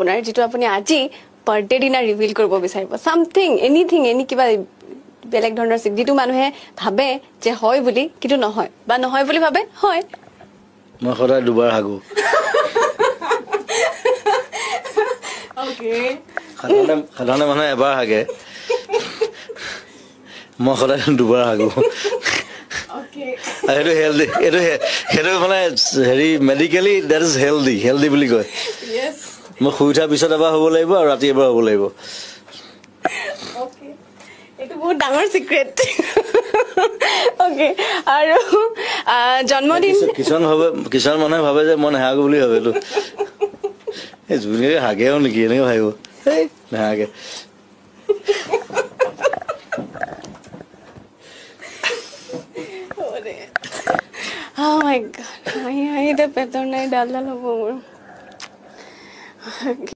আপোনাৰ যেটো আপুনি আজি বাৰ্থডে দিনা ৰিভিল কৰিব বিচাৰিব সামথিং এনিথিং এনি কিবা বেলেগ ধৰণৰ যেটো মানুহে ভাবে যে হয় বুলি কিন্তু নহয় বা নহয় বুলি ভাবে হয় মই সদায় দুবাৰ হাগো ওকে সাধাৰণ মানুহে এবাৰ হাগে মই সদায় দুবাৰ হাগো ওকে এইটো হেলদি এইটো মানে হেৰি মেডিকেলি দ্যাট ইজ হেলদি বুলি কয় ইয়েস মই শুই উঠাৰ পিছত এবাৰ হ'ব লাগিব আৰু ৰাতি এবাৰ হ'ব লাগিব ওকে এটো বহুত ডাঙৰ সিক্ৰেট ওকে আৰু জন্মদিন কিছুমান মানুহে ভাবে যে মই নাহাগো বুলি ভাবে এইটো এই জুনে হাগেও নেকি এনেকৈ ভাবিব এই নাহাগে Oh my god, I the better night,